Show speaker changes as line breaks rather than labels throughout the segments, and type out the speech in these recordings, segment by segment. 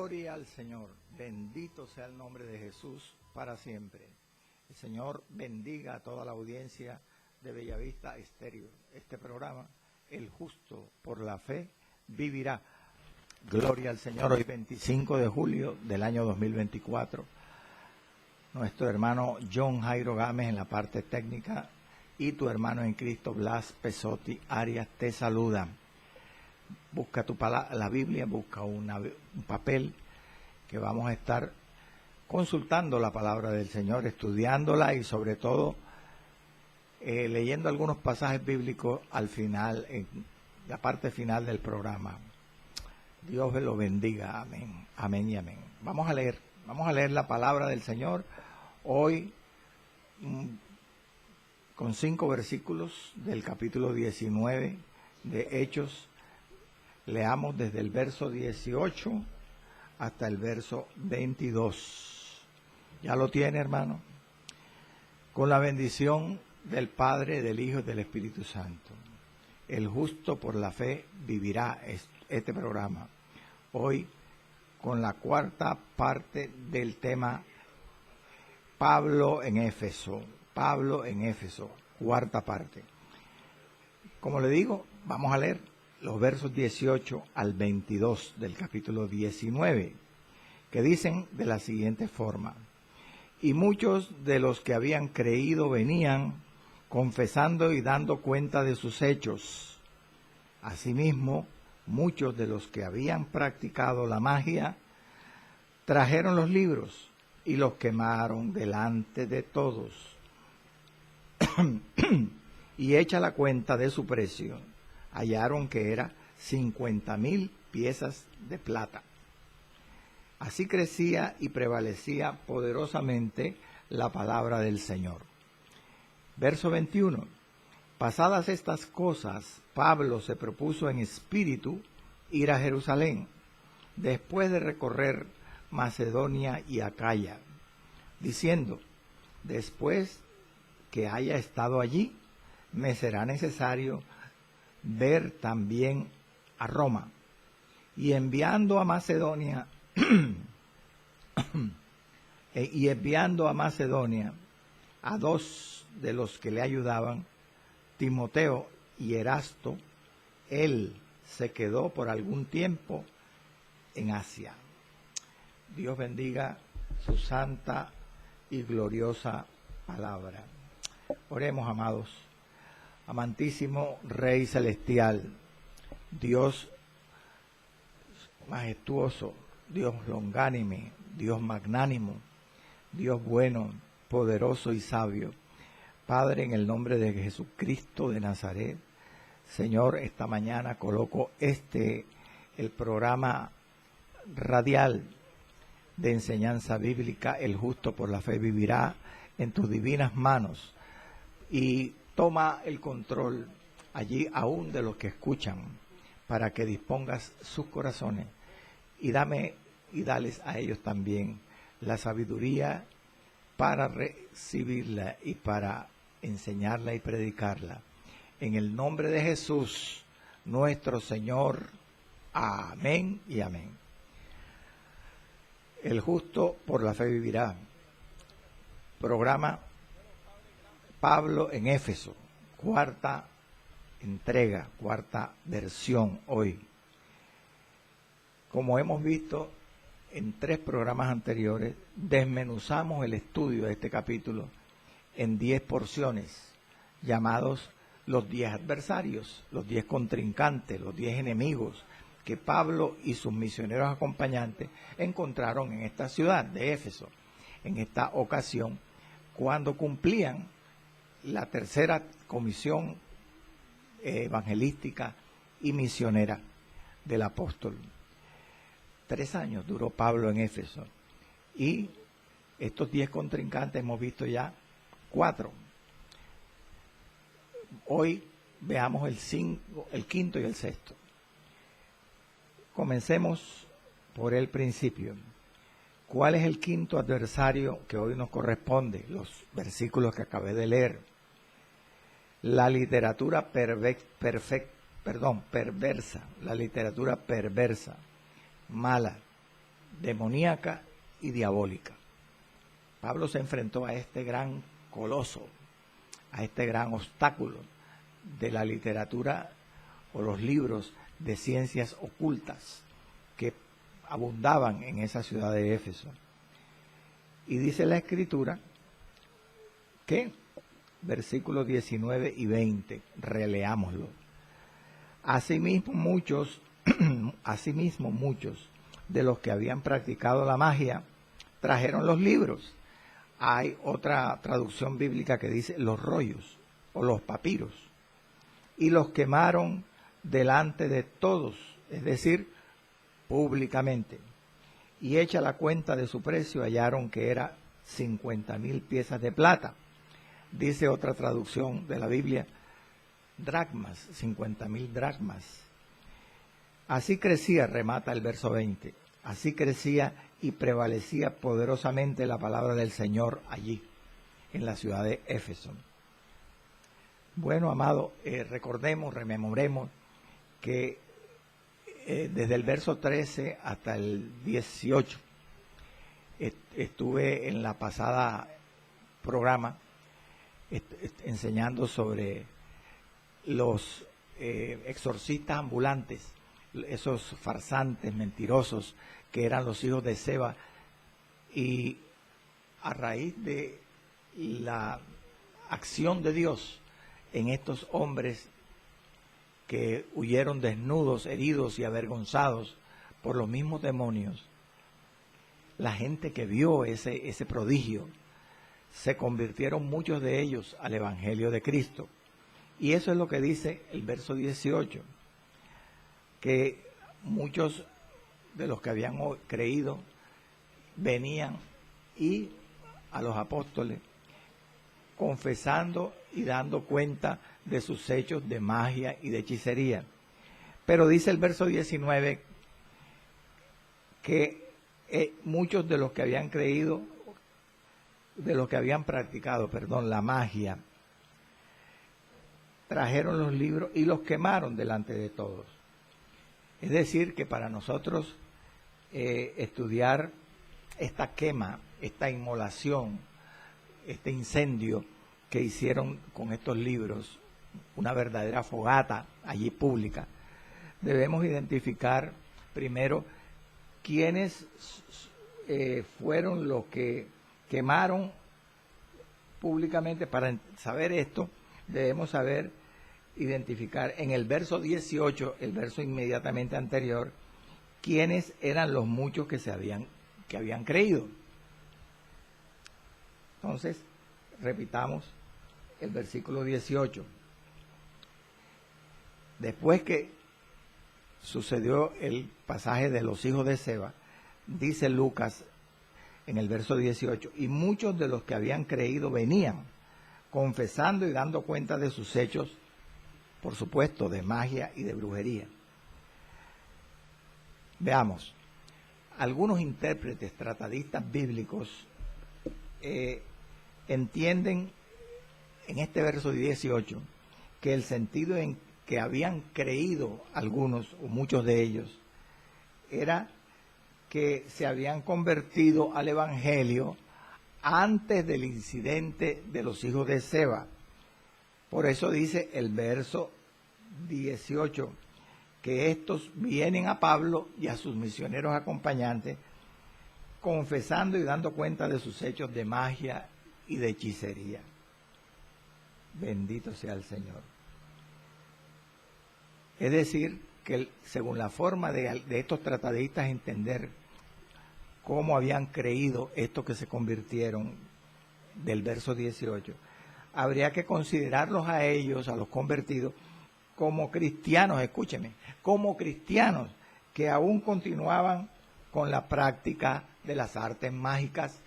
Gloria al Señor, bendito sea el nombre de Jesús para siempre. El Señor bendiga a toda la audiencia de Bellavista Estéreo. Este programa, El Justo por la Fe Vivirá. Gloria al Señor, hoy 25 de julio del año 2024. Nuestro hermano John Jairo Gámez en la parte técnica y tu hermano en Cristo Blas Pesotti Arias te saludan. Busca la Biblia, busca un papel que vamos a estar consultando la palabra del Señor, estudiándola y sobre todo leyendo algunos pasajes bíblicos al final, en la parte final del programa. Dios lo bendiga, amén, amén y amén. Vamos a leer la palabra del Señor hoy con 5 versículos del capítulo 19 de Hechos. Leamos desde el verso 18 hasta el verso 22. ¿Ya lo tiene, hermano? Con la bendición del Padre, del Hijo y del Espíritu Santo. El justo por la fe vivirá este programa. Hoy con la cuarta parte del tema Pablo en Éfeso. Pablo en Éfeso, cuarta parte. Como le digo, vamos a leer los versos 18 al 22 del capítulo 19, que dicen de la siguiente forma: y muchos de los que habían creído venían confesando y dando cuenta de sus hechos. Asimismo, muchos de los que habían practicado la magia trajeron los libros y los quemaron delante de todos. Y hecha la cuenta de su precio, hallaron que era 50,000 piezas de plata. Así crecía y prevalecía poderosamente la palabra del Señor. Verso 21. Pasadas estas cosas, Pablo se propuso en espíritu ir a Jerusalén, después de recorrer Macedonia y Acaya, diciendo: después que haya estado allí, me será necesario ver también a Roma. Y enviando a Macedonia a 2 de los que le ayudaban, Timoteo y Erasto, él se quedó por algún tiempo en Asia. Dios bendiga su santa y gloriosa palabra. Oremos, amados. Amantísimo Rey Celestial, Dios majestuoso, Dios longánime, Dios magnánimo, Dios bueno, poderoso y sabio. Padre, en el nombre de Jesucristo de Nazaret, Señor, esta mañana coloco el programa radial de enseñanza bíblica, El Justo por la Fe Vivirá, en tus divinas manos, y toma el control allí aún de los que escuchan, para que dispongas sus corazones y dales a ellos también la sabiduría para recibirla y para enseñarla y predicarla. En el nombre de Jesús, nuestro Señor. Amén y amén. El justo por la fe vivirá. Programa Pablo en Éfeso, cuarta entrega, cuarta versión hoy. Como hemos visto en 3 programas anteriores, desmenuzamos el estudio de este capítulo en 10 porciones, llamados los 10 adversarios, los 10 contrincantes, los 10 enemigos que Pablo y sus misioneros acompañantes encontraron en esta ciudad de Éfeso, en esta ocasión, cuando cumplían la tercera comisión evangelística y misionera del apóstol. 3 años duró Pablo en Éfeso, y estos 10 contrincantes hemos visto ya 4. Hoy veamos el quinto y el sexto. Comencemos por el principio. ¿Cuál es el quinto adversario que hoy nos corresponde? Los versículos que acabé de leer. La literatura perversa, la literatura perversa, mala, demoníaca y diabólica. Pablo se enfrentó a este gran coloso, a este gran obstáculo de la literatura o los libros de ciencias ocultas que abundaban en esa ciudad de Éfeso. Y dice la Escritura que, versículos 19 y 20, releámoslo. Asimismo muchos de los que habían practicado la magia trajeron los libros. Hay otra traducción bíblica que dice los rollos o los papiros, y los quemaron delante de todos, es decir, públicamente. Y hecha la cuenta de su precio, hallaron que era 50,000 piezas de plata. Dice otra traducción de la Biblia, dracmas, 50,000 dracmas. Así crecía, remata el verso 20, así crecía y prevalecía poderosamente la palabra del Señor allí, en la ciudad de Éfeso. Bueno, amado, rememoremos que desde el verso 13 hasta el 18, estuve en la pasada programa enseñando sobre los exorcistas ambulantes, esos farsantes mentirosos que eran los hijos de Seba, y a raíz de la acción de Dios en estos hombres que huyeron desnudos, heridos y avergonzados por los mismos demonios, la gente que vio ese prodigio, se convirtieron muchos de ellos al Evangelio de Cristo. Y eso es lo que dice el verso 18, que muchos de los que habían creído venían y a los apóstoles confesando y dando cuenta de sus hechos de magia y de hechicería. Pero dice el verso 19 que muchos de los que habían creído, de los que habían practicado, la magia, trajeron los libros y los quemaron delante de todos. Es decir, que para nosotros estudiar esta quema, esta inmolación, este incendio que hicieron con estos libros, una verdadera fogata allí pública, debemos identificar primero quiénes fueron los que quemaron públicamente. Para saber esto, debemos identificar en el verso 18, el verso inmediatamente anterior, quiénes eran los muchos que habían creído. Entonces, repitamos el versículo 18. Después que sucedió el pasaje de los hijos de Seba, dice Lucas en el verso 18, y muchos de los que habían creído venían, confesando y dando cuenta de sus hechos, por supuesto, de magia y de brujería. Veamos, algunos intérpretes, tratadistas bíblicos, entienden en este verso 18 que el sentido en que habían creído algunos o muchos de ellos era que se habían convertido al Evangelio antes del incidente de los hijos de Seba. Por eso dice el verso 18 que estos vienen a Pablo y a sus misioneros acompañantes confesando y dando cuenta de sus hechos de magia y de hechicería. Bendito sea el Señor. Es decir, que según la forma de estos tratadistas entender cómo habían creído estos que se convirtieron del verso 18, habría que considerarlos a ellos, a los convertidos, como cristianos, escúcheme, como cristianos que aún continuaban con la práctica de las artes mágicas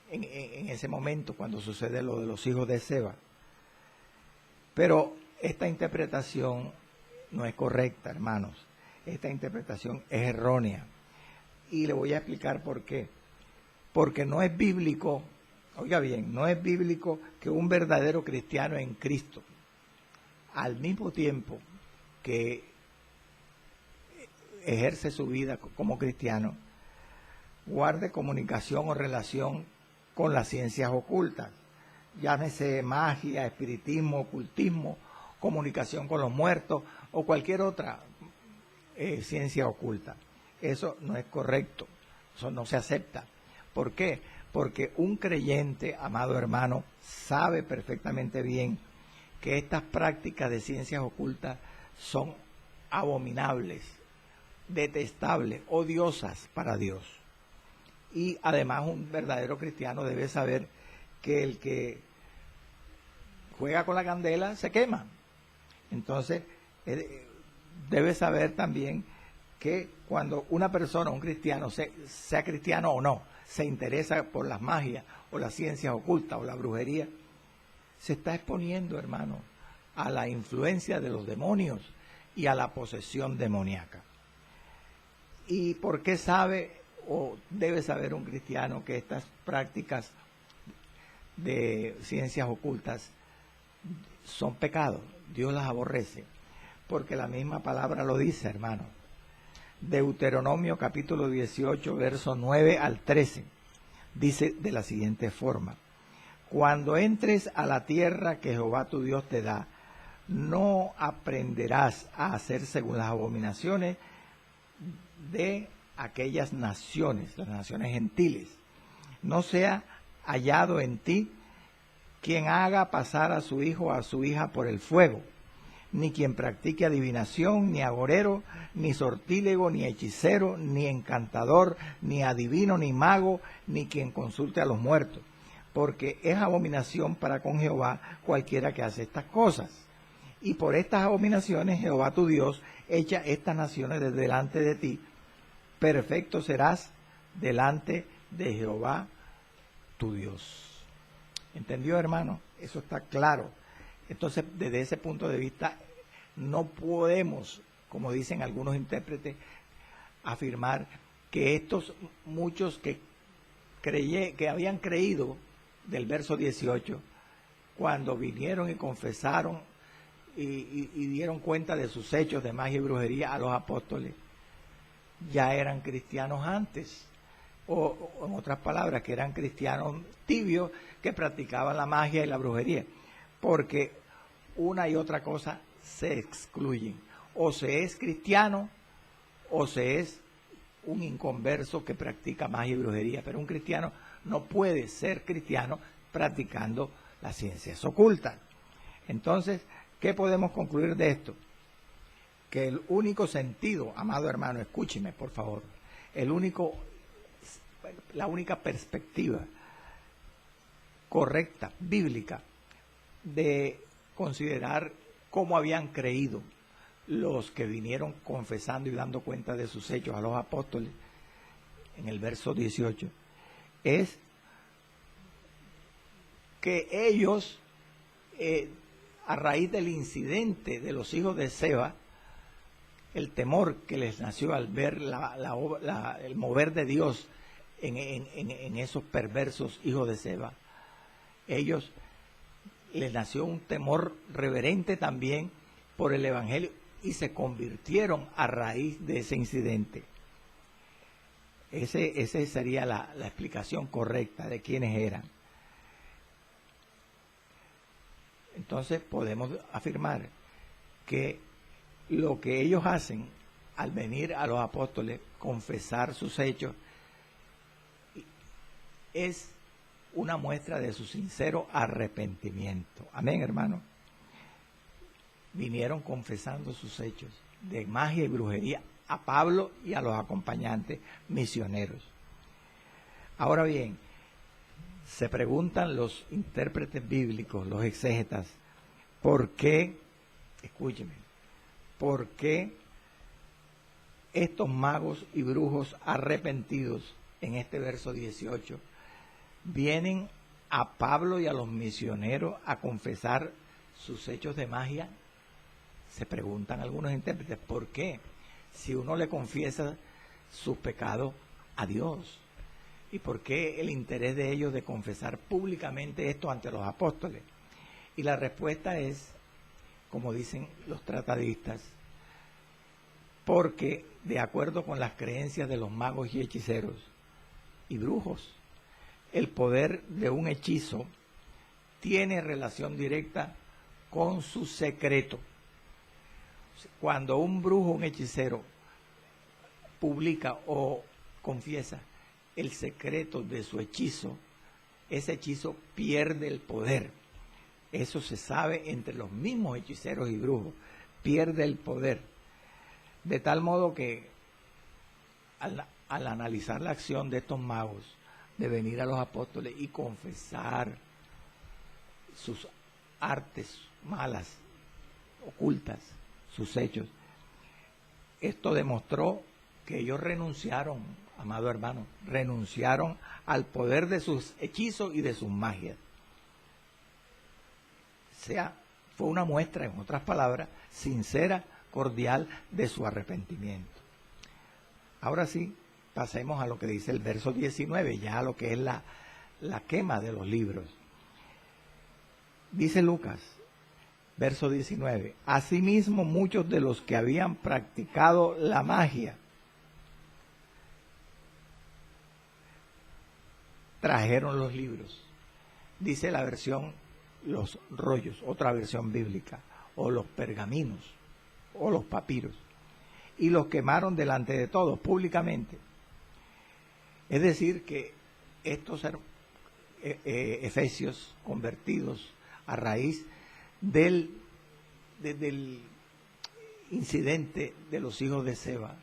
en ese momento cuando sucede lo de los hijos de Seba. Pero esta interpretación no es correcta, hermanos. Esta interpretación es errónea. Y le voy a explicar por qué. Porque no es bíblico, oiga bien, no es bíblico que un verdadero cristiano en Cristo, al mismo tiempo que ejerce su vida como cristiano, guarde comunicación o relación con las ciencias ocultas, llámese magia, espiritismo, ocultismo, comunicación con los muertos o cualquier otra ciencia oculta. Eso no es correcto, eso no se acepta. ¿Por qué? Porque un creyente, amado hermano, sabe perfectamente bien que estas prácticas de ciencias ocultas son abominables, detestables, odiosas para Dios. Y además un verdadero cristiano debe saber que el que juega con la candela se quema. Entonces, debe saber también que cuando una persona, un cristiano, sea cristiano o no, se interesa por las magias o las ciencias ocultas o la brujería, se está exponiendo, hermano, a la influencia de los demonios y a la posesión demoníaca. ¿Y por qué sabe o debe saber un cristiano que estas prácticas de ciencias ocultas son pecados? Dios las aborrece, porque la misma palabra lo dice, hermano. Deuteronomio capítulo 18, versos 9 al 13, dice de la siguiente forma: cuando entres a la tierra que Jehová tu Dios te da, no aprenderás a hacer según las abominaciones de aquellas naciones, las naciones gentiles. No sea hallado en ti quien haga pasar a su hijo o a su hija por el fuego, ni quien practique adivinación, ni agorero, ni sortílego, ni hechicero, ni encantador, ni adivino, ni mago, ni quien consulte a los muertos, porque es abominación para con Jehová cualquiera que hace estas cosas. Y por estas abominaciones Jehová tu Dios echa estas naciones de delante de ti. Perfecto serás delante de Jehová tu Dios. ¿Entendió, hermano? Eso está claro. Entonces, desde ese punto de vista, no podemos, como dicen algunos intérpretes, afirmar que estos muchos que habían creído del verso 18, cuando vinieron y confesaron y dieron cuenta de sus hechos de magia y brujería a los apóstoles, ya eran cristianos antes, o en otras palabras, que eran cristianos tibios que practicaban la magia y la brujería, porque una y otra cosa se excluyen. O se es cristiano o se es un inconverso que practica magia y brujería, pero un cristiano no puede ser cristiano practicando las ciencias ocultas. Entonces, ¿qué podemos concluir de esto? Que el único sentido, amado hermano, escúcheme por favor, la única perspectiva correcta, bíblica, de considerar cómo habían creído los que vinieron confesando y dando cuenta de sus hechos a los apóstoles, en el verso 18, es que ellos, a raíz del incidente de los hijos de Seba, el temor que les nació al ver el mover de Dios en esos perversos hijos de Seba, ellos les nació un temor reverente también por el Evangelio y se convirtieron a raíz de ese incidente. Esa sería la explicación correcta de quiénes eran. Entonces podemos afirmar que lo que ellos hacen al venir a los apóstoles, confesar sus hechos, es una muestra de su sincero arrepentimiento. Amén, hermano. Vinieron confesando sus hechos de magia y brujería a Pablo y a los acompañantes misioneros. Ahora bien, se preguntan los intérpretes bíblicos, los exégetas, ¿por qué? Escúcheme, ¿por qué estos magos y brujos arrepentidos en este verso 18 vienen a Pablo y a los misioneros a confesar sus hechos de magia? Se preguntan algunos intérpretes, ¿por qué? Si uno le confiesa sus pecados a Dios, ¿y por qué el interés de ellos de confesar públicamente esto ante los apóstoles? Y la respuesta es, como dicen los tratadistas, porque de acuerdo con las creencias de los magos y hechiceros y brujos, el poder de un hechizo tiene relación directa con su secreto. Cuando un brujo, un hechicero, publica o confiesa el secreto de su hechizo, ese hechizo pierde el poder. Eso se sabe entre los mismos hechiceros y brujos. Pierde el poder. De tal modo que al analizar la acción de estos magos, de venir a los apóstoles y confesar sus artes malas, ocultas, sus hechos, esto demostró que ellos renunciaron, amado hermano, renunciaron al poder de sus hechizos y de sus magias. O sea, fue una muestra, en otras palabras, sincera, cordial, de su arrepentimiento. Ahora sí, pasemos a lo que dice el verso 19, ya a lo que es la quema de los libros. Dice Lucas, verso 19, asimismo muchos de los que habían practicado la magia trajeron los libros. Dice la versión, los rollos, otra versión bíblica, o los pergaminos, o los papiros, y los quemaron delante de todos, públicamente. Es decir, que estos efesios convertidos a raíz del incidente de los hijos de Seba,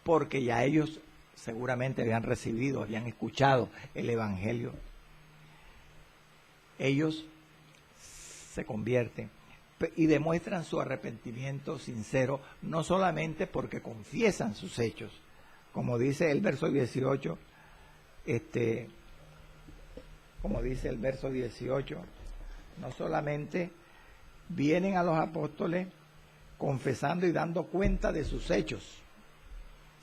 porque ya ellos seguramente habían recibido, habían escuchado el Evangelio, ellos se convierten y demuestran su arrepentimiento sincero, no solamente porque confiesan sus hechos, como dice el verso 18, como dice el verso 18, no solamente vienen a los apóstoles confesando y dando cuenta de sus hechos,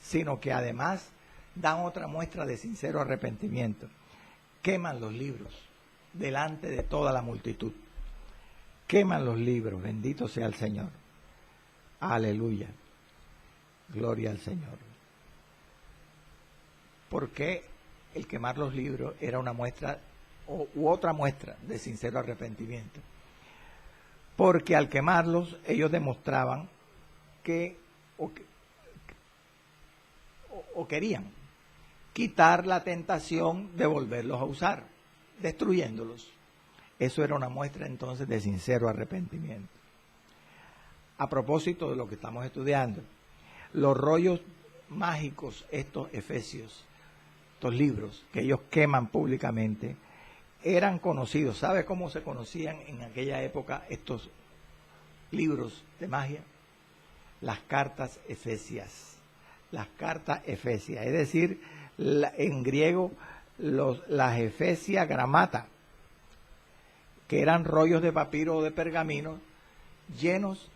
sino que además dan otra muestra de sincero arrepentimiento. Queman los libros delante de toda la multitud. Queman los libros, bendito sea el Señor. Aleluya. Gloria al Señor. ¿Por qué el quemar los libros era una muestra u otra muestra de sincero arrepentimiento? Porque al quemarlos ellos demostraban que querían quitar la tentación de volverlos a usar, destruyéndolos. Eso era una muestra entonces de sincero arrepentimiento. A propósito de lo que estamos estudiando, los rollos mágicos, estos efesios, estos libros que ellos queman públicamente, eran conocidos. ¿Sabe cómo se conocían en aquella época estos libros de magia? Las cartas efesias. Las cartas efesias, es decir, en griego las efesia gramata, que eran rollos de papiro o de pergamino llenos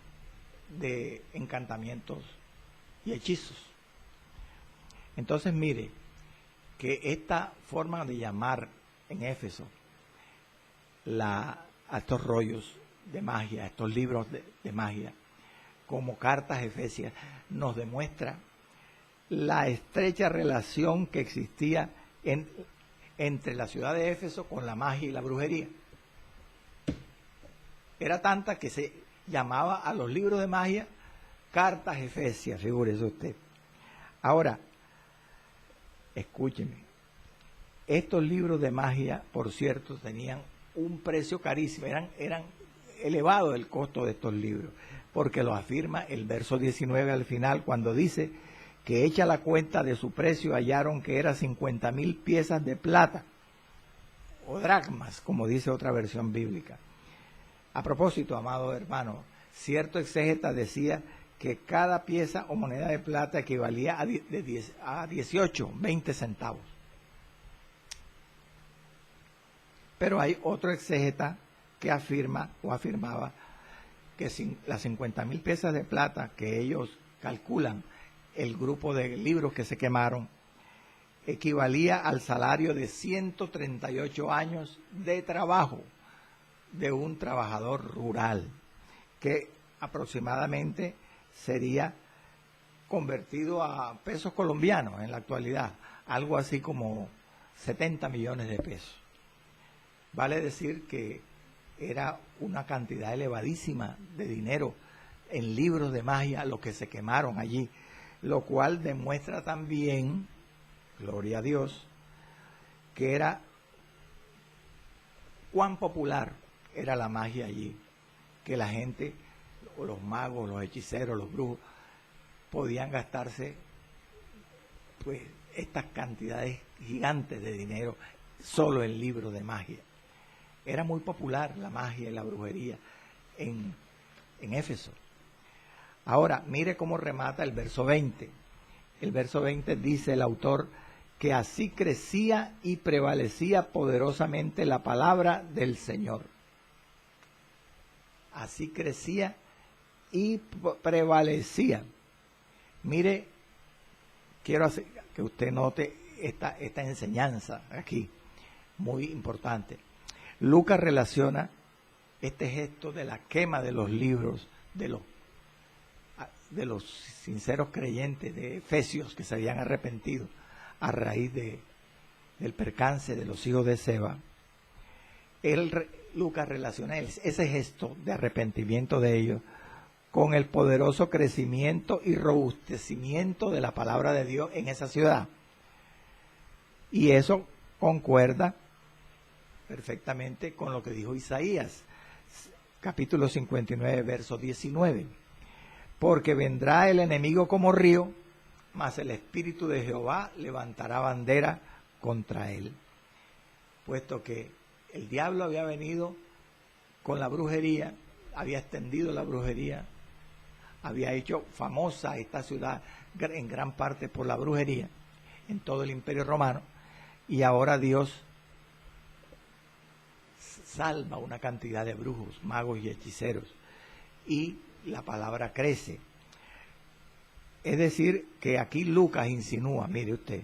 de encantamientos y hechizos. Entonces mire que esta forma de llamar en Éfeso a estos rollos de magia, a estos libros de magia, como cartas efesias, nos demuestra la estrecha relación que existía entre la ciudad de Éfeso con la magia y la brujería. Era tanta que se llamaba a los libros de magia cartas efesias, figúrese usted. Ahora, escúcheme, estos libros de magia, por cierto, tenían un precio carísimo, eran elevado el costo de estos libros, porque lo afirma el verso 19 al final, cuando dice que hecha la cuenta de su precio hallaron que era 50,000 piezas de plata, o dracmas, como dice otra versión bíblica. A propósito, amado hermano, cierto exégeta decía que cada pieza o moneda de plata equivalía a 18, 20 centavos. Pero hay otro exégeta que afirmaba que las 50,000 piezas de plata que ellos calculan, el grupo de libros que se quemaron, equivalía al salario de 138 años de trabajo de un trabajador rural, que aproximadamente sería convertido a pesos colombianos en la actualidad, algo así como 70 millones de pesos. Vale decir que era una cantidad elevadísima de dinero en libros de magia lo que se quemaron allí, lo cual demuestra también, gloria a Dios, que era cuán popular era la magia allí, que la gente, los magos, los hechiceros, los brujos, podían gastarse pues estas cantidades gigantes de dinero solo en libros de magia. Era muy popular la magia y la brujería en Éfeso. Ahora, mire cómo remata el verso 20. El verso 20 dice el autor que así crecía y prevalecía poderosamente la palabra del Señor. Así crecía y prevalecía. Mire, quiero hacer que usted note esta enseñanza aquí, muy importante. Lucas relaciona este gesto de la quema de los libros de los sinceros creyentes de Efesios que se habían arrepentido a raíz del percance de los hijos de Seba. Lucas relaciona ese gesto de arrepentimiento de ellos con el poderoso crecimiento y robustecimiento de la palabra de Dios en esa ciudad. Y eso concuerda perfectamente con lo que dijo Isaías, capítulo 59, verso 19. Porque vendrá el enemigo como río, mas el Espíritu de Jehová levantará bandera contra él. Puesto que el diablo había venido con la brujería, había extendido la brujería, había hecho famosa esta ciudad en gran parte por la brujería en todo el Imperio Romano, y ahora Dios salva una cantidad de brujos, magos y hechiceros, y la palabra crece. Es decir, que aquí Lucas insinúa, mire usted,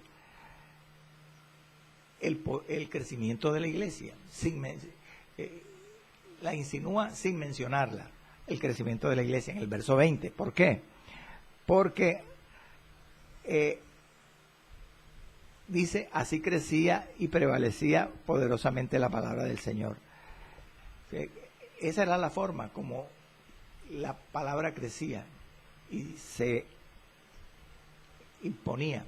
el crecimiento de la iglesia, la insinúa sin mencionarla, el crecimiento de la iglesia en el verso 20. ¿Por qué? Porque dice, así crecía y prevalecía poderosamente la palabra del Señor. Esa era la forma como la palabra crecía y se imponía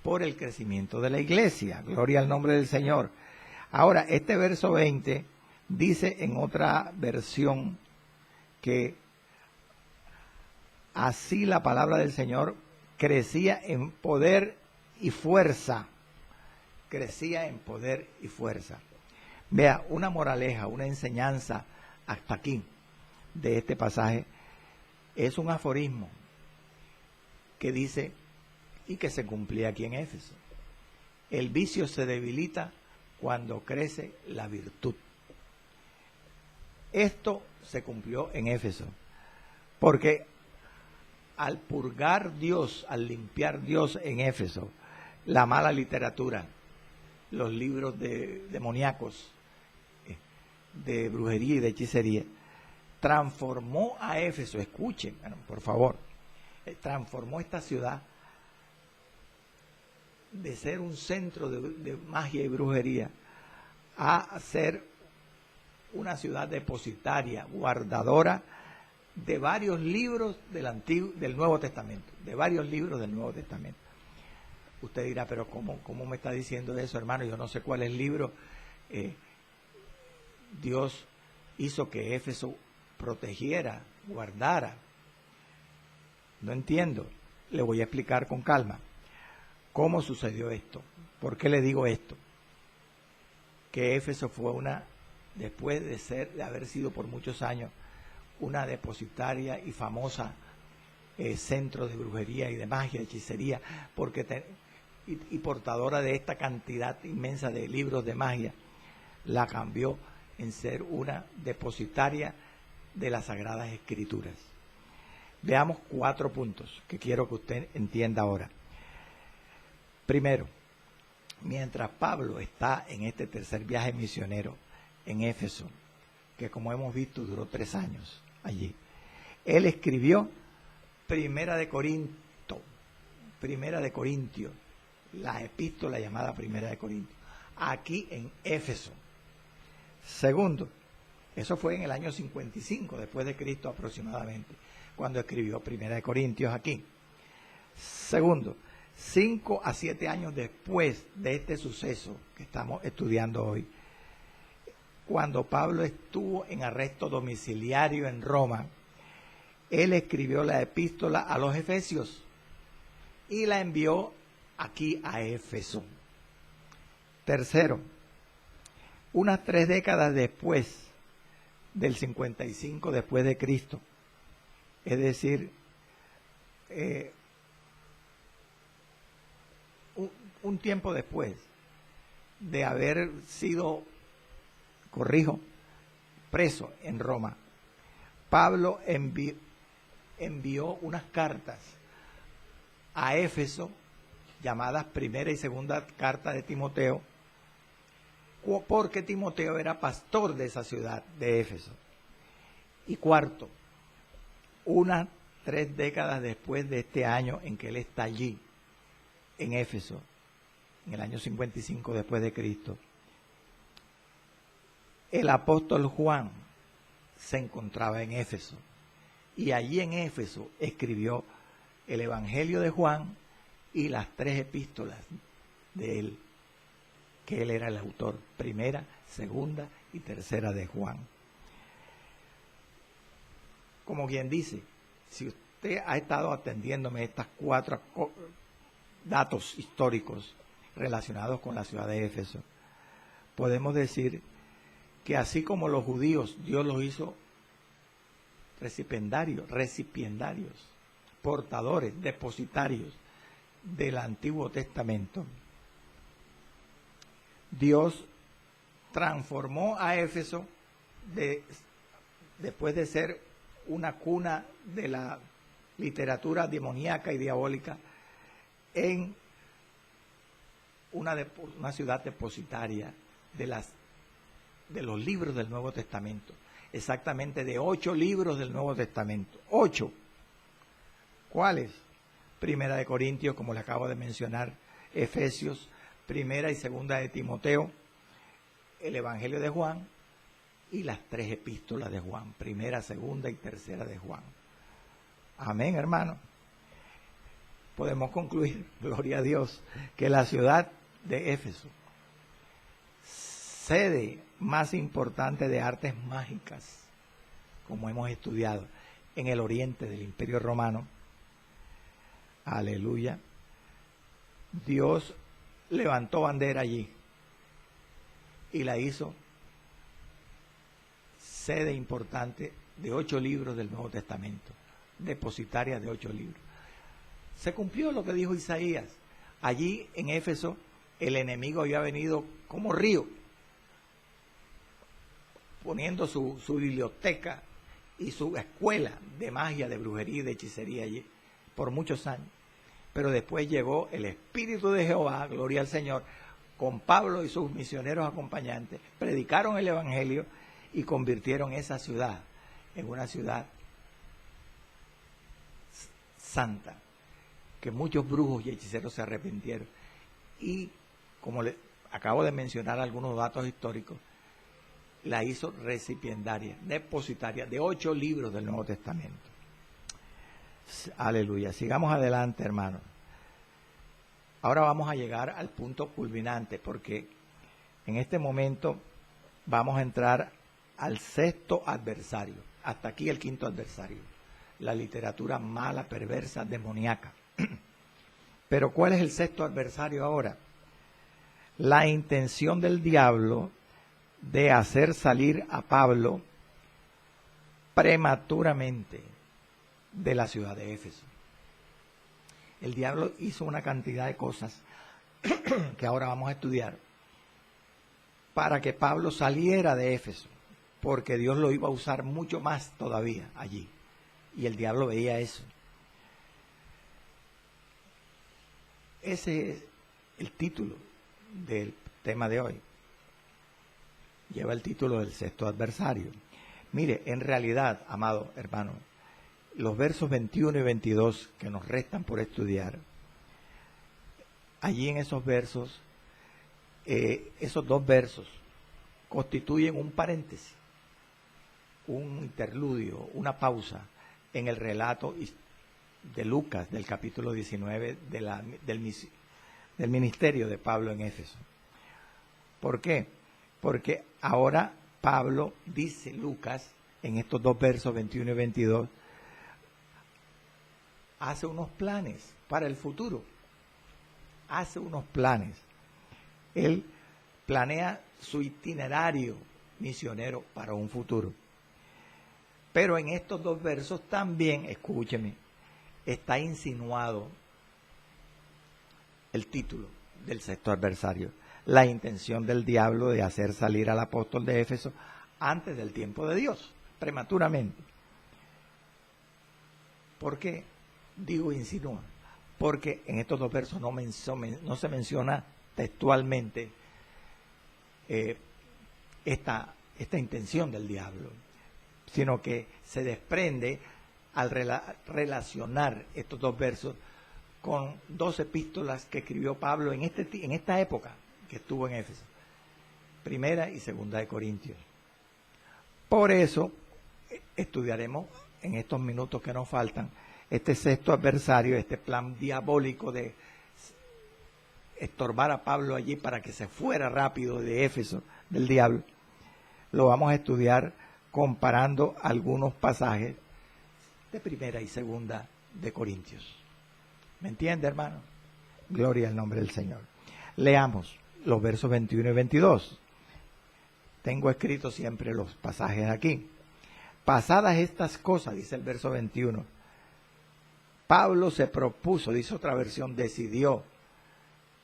por el crecimiento de la iglesia. Gloria al nombre del Señor. Ahora, este verso 20 dice en otra versión que así la palabra del Señor crecía en poder y fuerza. Crecía en poder y fuerza. Vea, una moraleja, una enseñanza hasta aquí de este pasaje es un aforismo que dice, y que se cumplía aquí en Éfeso: el vicio se debilita cuando crece la virtud. Esto se cumplió en Éfeso, porque al purgar Dios, al limpiar Dios en Éfeso, la mala literatura, los libros demoníacos, de brujería y de hechicería, transformó a Éfeso, escuchen, por favor, transformó esta ciudad de ser un centro de magia y brujería a ser una ciudad depositaria, guardadora de varios libros del Nuevo Testamento, de varios libros del Nuevo Testamento. Usted dirá, pero ¿cómo me está diciendo eso, hermano? Yo no sé cuál es el libro. Dios hizo que Éfeso protegiera, guardara. No entiendo. Le voy a explicar con calma cómo sucedió esto. ¿Por qué le digo esto? Que Éfeso fue después de haber sido por muchos años una depositaria y famosa centro de brujería y de magia, hechicería, y portadora de esta cantidad inmensa de libros de magia, la cambió en ser una depositaria de las Sagradas Escrituras. Veamos 4 puntos que quiero que usted entienda ahora. Primero, mientras Pablo está en este tercer viaje misionero en Éfeso, que como hemos visto duró 3 años allí, él escribió Primera de Corintios, la epístola llamada Primera de Corintios, aquí en Éfeso. Segundo, eso fue en el año 55 después de Cristo aproximadamente, cuando escribió Primera de Corintios aquí. Segundo, 5 a 7 años después de este suceso que estamos estudiando hoy, cuando Pablo estuvo en arresto domiciliario en Roma, él escribió la epístola a los Efesios y la envió aquí a Éfeso. Tercero, unas 3 décadas después del 55 después de Cristo, es decir, un tiempo después de haber sido, preso en Roma, Pablo envió unas cartas a Éfeso, llamadas Primera y Segunda Carta de Timoteo, porque Timoteo era pastor de esa ciudad de Éfeso. Y cuarto, unas 3 décadas después de este año en que él está allí, en Éfeso, en el año 55 después de Cristo, el apóstol Juan se encontraba en Éfeso, y allí en Éfeso escribió el Evangelio de Juan y las 3 epístolas de él, que él era el autor, Primera, Segunda y Tercera de Juan. Como quien dice, si usted ha estado atendiéndome estas 4 datos históricos relacionados con la ciudad de Éfeso, podemos decir que así como los judíos, Dios los hizo recipiendarios, portadores, depositarios del Antiguo Testamento, Dios transformó a Éfeso después de ser una cuna de la literatura demoníaca y diabólica en una ciudad depositaria de los libros del Nuevo Testamento, exactamente de 8 libros del Nuevo Testamento. 8. ¿Cuáles? Primera de Corintios, como le acabo de mencionar, Efesios, Primera y Segunda de Timoteo, el Evangelio de Juan y las 3 epístolas de Juan, Primera, Segunda y Tercera de Juan. Amén, hermano. Podemos concluir, gloria a Dios, que la ciudad de Éfeso, sede más importante de artes mágicas, como hemos estudiado, en el oriente del Imperio Romano, aleluya, Dios levantó bandera allí y la hizo sede importante de 8 libros del Nuevo Testamento, depositaria de 8 libros. Se cumplió lo que dijo Isaías. Allí en Éfeso el enemigo había venido como río, poniendo su biblioteca y su escuela de magia, de brujería y de hechicería allí por muchos años. Pero después llegó el Espíritu de Jehová, gloria al Señor, con Pablo y sus misioneros acompañantes, predicaron el Evangelio y convirtieron esa ciudad en una ciudad santa, que muchos brujos y hechiceros se arrepintieron. Y como le acabo de mencionar algunos datos históricos, la hizo recipiendaria, depositaria de 8 libros del Nuevo Testamento. Aleluya. Sigamos adelante, hermanos. Ahora vamos a llegar al punto culminante, porque en este momento vamos a entrar al 6º adversario. Hasta aquí el 5º adversario. La literatura mala, perversa, demoníaca. Pero ¿cuál es el 6º adversario ahora? La intención del diablo de hacer salir a Pablo prematuramente de la ciudad de Éfeso. El diablo hizo una cantidad de cosas que ahora vamos a estudiar para que Pablo saliera de Éfeso, porque Dios lo iba a usar mucho más todavía allí, y el diablo veía eso. Ese es el título del tema de hoy. Lleva el título del 6º adversario. Mire, en realidad, amado hermano, los versos 21 y 22 que nos restan por estudiar, allí en esos versos, esos dos versos constituyen un paréntesis, un interludio, una pausa en el relato de Lucas del capítulo 19 del ministerio de Pablo en Éfeso. ¿Por qué? Porque ahora Pablo, dice Lucas, en estos dos versos 21 y 22, hace unos planes para el futuro. Hace unos planes. Él planea su itinerario misionero para un futuro. Pero en estos dos versos también, escúcheme, está insinuado el título del sexto adversario, la intención del diablo de hacer salir al apóstol de Éfeso antes del tiempo de Dios, prematuramente. ¿Por qué digo insinúa? Porque en estos dos versos no se menciona textualmente esta intención del diablo, sino que se desprende al relacionar estos dos versos con dos epístolas que escribió Pablo en esta época que estuvo en Éfeso, Primera y Segunda de Corintios. Por eso estudiaremos en estos minutos que nos faltan este sexto adversario, este plan diabólico de estorbar a Pablo allí para que se fuera rápido de Éfeso, del diablo. Lo vamos a estudiar comparando algunos pasajes de Primera y Segunda de Corintios. ¿Me entiende, hermano? Gloria al nombre del Señor. Leamos los versos 21 y 22. Tengo escrito siempre los pasajes aquí. Pasadas estas cosas, dice el verso 21, Pablo se propuso, dice otra versión, decidió,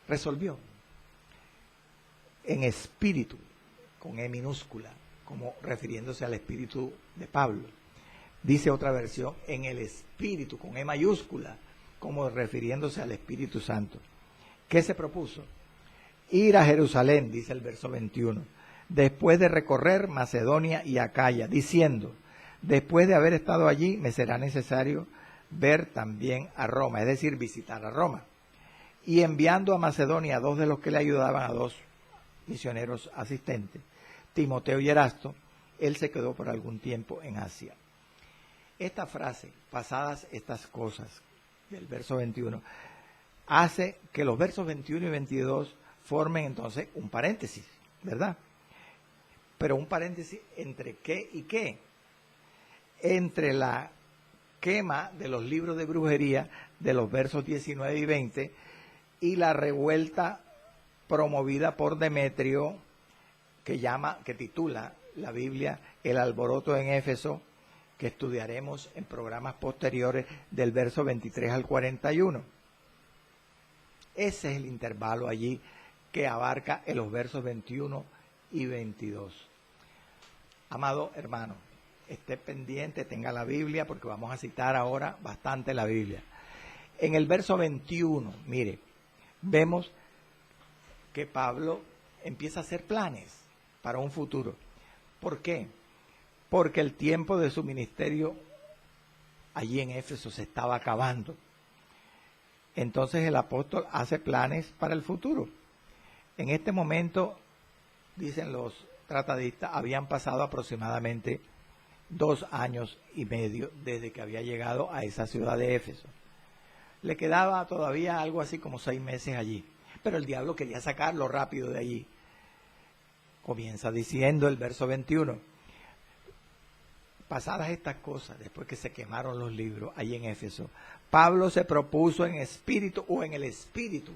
resolvió, en espíritu, con E minúscula, como refiriéndose al espíritu de Pablo. Dice otra versión, en el espíritu, con E mayúscula, como refiriéndose al Espíritu Santo. ¿Qué se propuso? Ir a Jerusalén, dice el verso 21, después de recorrer Macedonia y Acaya, diciendo, después de haber estado allí, me será necesario ver también a Roma, es decir, visitar a Roma. Y enviando a Macedonia a dos de los que le ayudaban, a dos misioneros asistentes, Timoteo y Erasto, él se quedó por algún tiempo en Asia. Esta frase, pasadas estas cosas, del verso 21, hace que los versos 21 y 22 formen entonces un paréntesis, ¿verdad? Pero un paréntesis entre qué y qué. Entre la quema de los libros de brujería de los versos 19 y 20 y la revuelta promovida por Demetrio que titula la Biblia El alboroto en Éfeso, que estudiaremos en programas posteriores del verso 23 al 41. Ese es el intervalo allí que abarca en los versos 21 y 22. Amado hermano, esté pendiente, tenga la Biblia, porque vamos a citar ahora bastante la Biblia. En el verso 21, mire, vemos que Pablo empieza a hacer planes para un futuro. ¿Por qué? Porque el tiempo de su ministerio allí en Éfeso se estaba acabando. Entonces el apóstol hace planes para el futuro. En este momento, dicen los tratadistas, habían pasado aproximadamente 2 años y medio desde que había llegado a esa ciudad de Éfeso. Le quedaba todavía algo así como 6 meses allí, pero el diablo quería sacarlo rápido de allí. Comienza diciendo el verso 21, pasadas estas cosas, después que se quemaron los libros allí en Éfeso, Pablo se propuso en espíritu o en el espíritu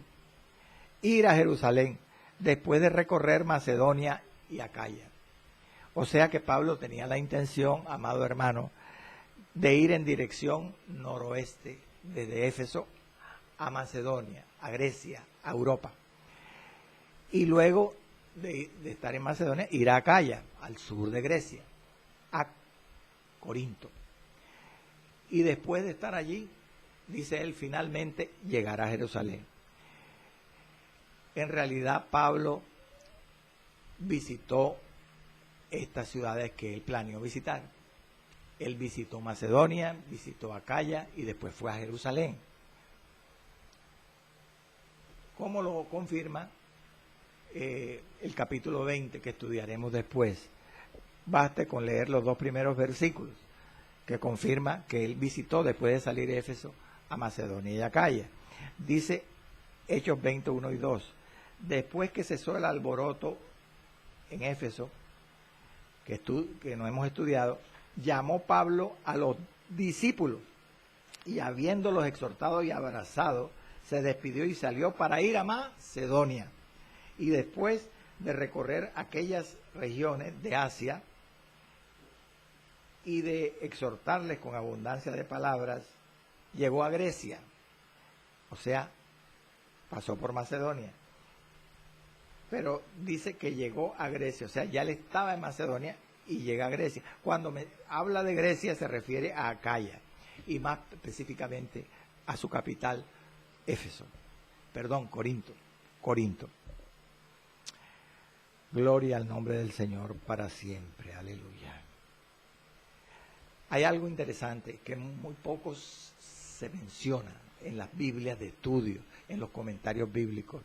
ir a Jerusalén después de recorrer Macedonia y Acaya. O sea que Pablo tenía la intención, amado hermano, de ir en dirección noroeste, desde Éfeso a Macedonia, a Grecia, a Europa. Y luego de estar en Macedonia, ir a Acaya, al sur de Grecia, a Corinto. Y después de estar allí, dice él, finalmente llegará a Jerusalén. En realidad, Pablo visitó estas ciudades que él planeó visitar. Él visitó Macedonia, visitó Acaya y después fue a Jerusalén. ¿Cómo lo confirma el capítulo 20 que estudiaremos después? Baste con leer los 2 primeros versículos, que confirma que él visitó después de salir de Éfeso a Macedonia y Acaya. Dice Hechos 21 y 2, después que cesó el alboroto en Éfeso, que no hemos estudiado, llamó Pablo a los discípulos y habiéndolos exhortado y abrazado, se despidió y salió para ir a Macedonia. Y después de recorrer aquellas regiones de Asia y de exhortarles con abundancia de palabras, llegó a Grecia. O sea, pasó por Macedonia. Pero dice que llegó a Grecia, o sea, ya él estaba en Macedonia y llega a Grecia. Cuando habla de Grecia se refiere a Acaya y más específicamente a su capital, Corinto. Gloria al nombre del Señor para siempre, aleluya. Hay algo interesante que muy pocos se menciona en las Biblias de estudio, en los comentarios bíblicos.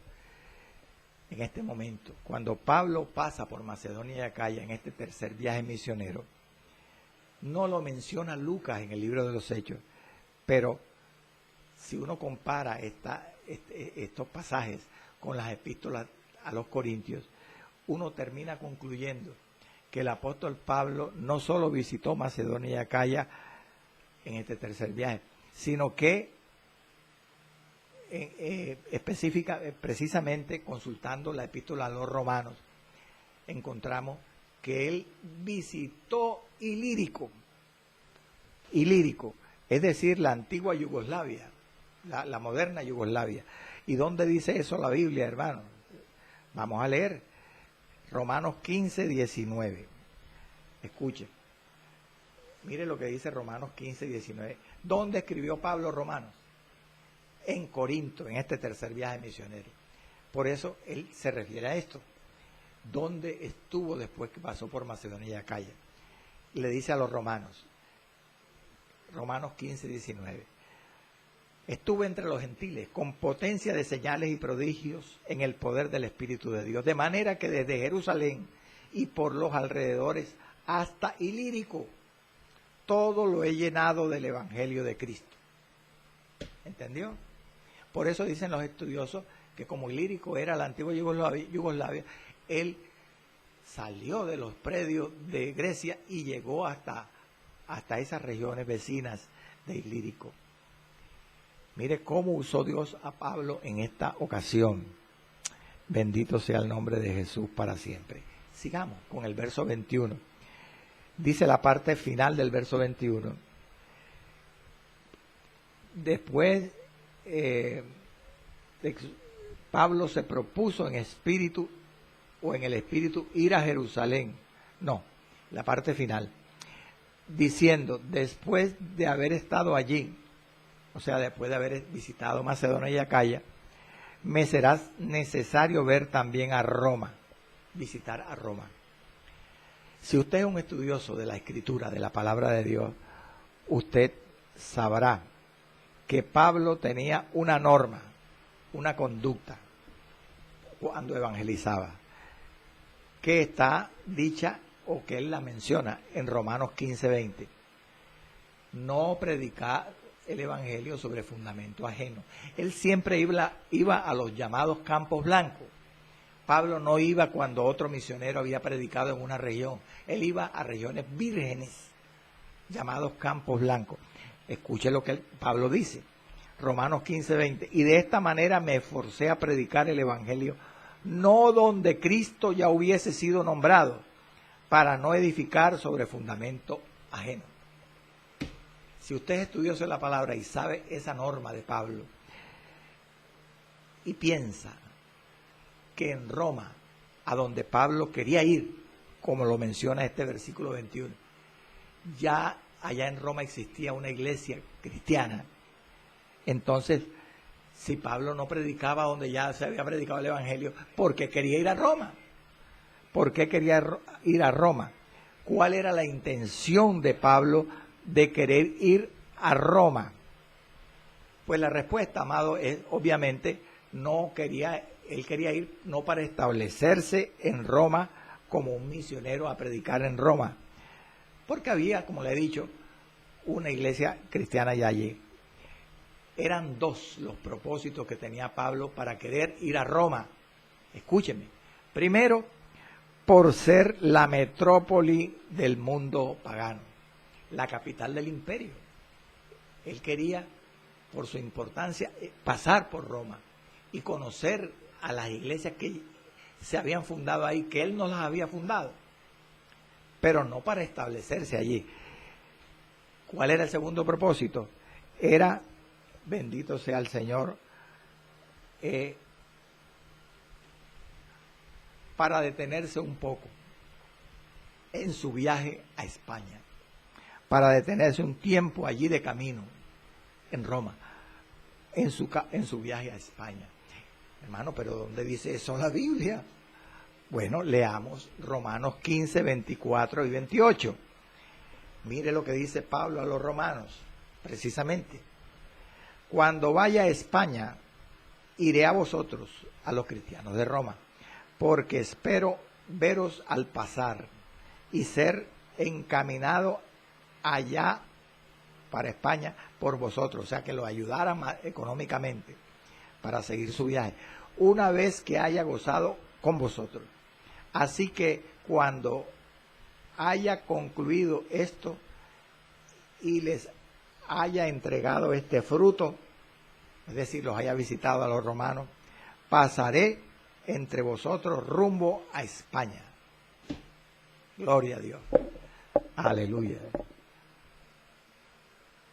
En este momento, cuando Pablo pasa por Macedonia y Acaya en este tercer viaje misionero, no lo menciona Lucas en el libro de los Hechos, pero si uno compara estos pasajes con las epístolas a los Corintios, uno termina concluyendo que el apóstol Pablo no solo visitó Macedonia y Acaya en este tercer viaje, sino que precisamente consultando la epístola a los romanos, encontramos que él visitó Ilírico, es decir, la antigua Yugoslavia, la moderna Yugoslavia. ¿Y dónde dice eso la Biblia, hermano? Vamos a leer Romanos 15, 19. Escuche, mire lo que dice Romanos 15, 19. ¿Dónde escribió Pablo Romanos? En Corinto, en este tercer viaje misionero. Por eso él se refiere a esto. ¿Dónde estuvo después que pasó por Macedonia y Acaya? Le dice a los romanos, Romanos 15, 19. Estuve entre los gentiles con potencia de señales y prodigios en el poder del Espíritu de Dios, de manera que desde Jerusalén y por los alrededores hasta Ilírico, todo lo he llenado del Evangelio de Cristo. ¿Entendió? Por eso dicen los estudiosos que como Ilírico era la antigua Yugoslavia, él salió de los predios de Grecia y llegó hasta esas regiones vecinas de Ilírico. Mire cómo usó Dios a Pablo en esta ocasión. Bendito sea el nombre de Jesús para siempre. Sigamos con el verso 21. Dice la parte final del verso 21. Después Pablo se propuso en espíritu o en el espíritu ir a Jerusalén. No, la parte final. Diciendo, después de haber estado allí, o sea, después de haber visitado Macedonia y Acaya, me será necesario ver también a Roma, visitar a Roma. Si usted es un estudioso de la Escritura, de la Palabra de Dios, usted sabrá que Pablo tenía una norma, una conducta, cuando evangelizaba, que está dicha o que él la menciona en Romanos 15:20. No predicar el evangelio sobre fundamento ajeno. Él siempre iba a los llamados campos blancos. Pablo no iba cuando otro misionero había predicado en una región. Él iba a regiones vírgenes, llamados campos blancos. Escuche lo que Pablo dice, Romanos 15:20. Y de esta manera me esforcé a predicar el evangelio, no donde Cristo ya hubiese sido nombrado, para no edificar sobre fundamento ajeno. Si usted es estudioso de la palabra y sabe esa norma de Pablo y piensa que en Roma, a donde Pablo quería ir, como lo menciona este versículo 21, ya allá en Roma existía una iglesia cristiana, entonces, si Pablo no predicaba donde ya se había predicado el evangelio, ¿por qué quería ir a Roma? ¿Por qué quería ir a Roma? ¿cuál era la intención de Pablo de querer ir a Roma? Pues la respuesta, amado, es obviamente él quería ir no para establecerse en Roma como un misionero a predicar en Roma, porque había, como le he dicho, una iglesia cristiana ya allí. Eran dos los propósitos que tenía Pablo para querer ir a Roma. Escúcheme. Primero, por ser la metrópoli del mundo pagano, la capital del imperio. Él quería, por su importancia, pasar por Roma y conocer a las iglesias que se habían fundado ahí, que él no las había fundado, pero no para establecerse allí. ¿Cuál era el segundo propósito? Era, bendito sea el Señor, para detenerse un poco en su viaje a España, para detenerse un tiempo allí de camino, en Roma, en su viaje a España. Hermano, pero ¿dónde dice eso la Biblia? Bueno, leamos Romanos 15, 24 y 28. Mire lo que dice Pablo a los romanos, precisamente. Cuando vaya a España, iré a vosotros, a los cristianos de Roma, porque espero veros al pasar y ser encaminado allá para España por vosotros, o sea, que lo ayudaran económicamente para seguir su viaje, una vez que haya gozado con vosotros. Así que cuando haya concluido esto y les haya entregado este fruto, es decir, los haya visitado a los romanos, pasaré entre vosotros rumbo a España. Gloria a Dios. Aleluya.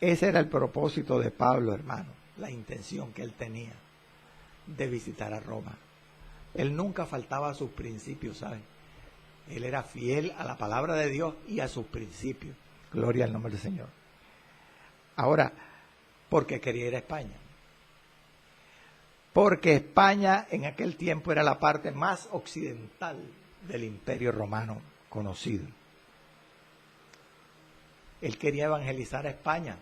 Ese era el propósito de Pablo, hermano, la intención que él tenía de visitar a Roma. Él nunca faltaba a sus principios, ¿saben? Él era fiel a la palabra de Dios y a sus principios. Gloria al nombre del Señor. Ahora, ¿por qué quería ir a España? Porque España en aquel tiempo era la parte más occidental del Imperio Romano conocido. Él quería evangelizar a España,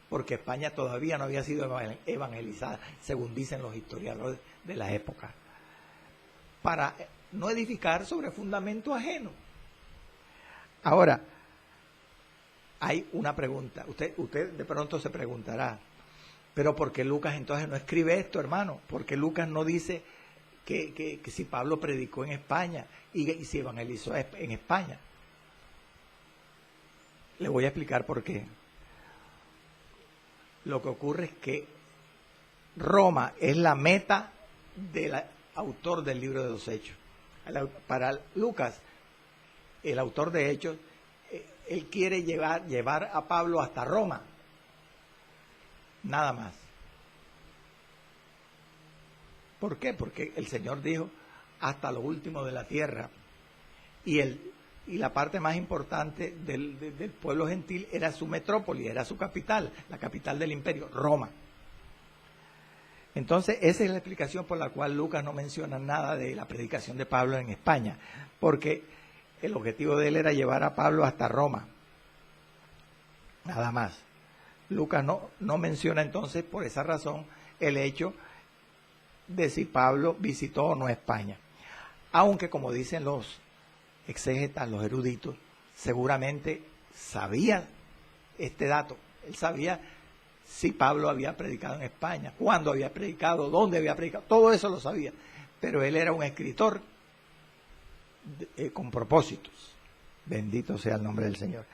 porque España todavía no había sido evangelizada, según dicen los historiadores de la época, para no edificar sobre fundamento ajeno. Ahora, hay una pregunta. Usted de pronto se preguntará, pero ¿por qué Lucas entonces no escribe esto, hermano? Porque Lucas no dice que si Pablo predicó en España y se evangelizó en España. Le voy a explicar por qué. Lo que ocurre es que Roma es la meta del autor del libro de los Hechos. Para Lucas, el autor de Hechos, él quiere llevar a Pablo hasta Roma. Nada más. ¿Por qué? Porque el Señor dijo hasta lo último de la tierra. Y la parte más importante del pueblo gentil era su metrópoli, era su capital, la capital del imperio, Roma. Entonces, esa es la explicación por la cual Lucas no menciona nada de la predicación de Pablo en España, porque el objetivo de él era llevar a Pablo hasta Roma. Nada más. Lucas no menciona entonces, por esa razón, el hecho de si Pablo visitó o no España. Aunque, como dicen los exégetas, los eruditos, seguramente sabía este dato. Él sabía si Pablo había predicado en España, cuándo había predicado, dónde había predicado, todo eso lo sabía. Pero él era un escritor con propósitos. Bendito sea el nombre del Señor.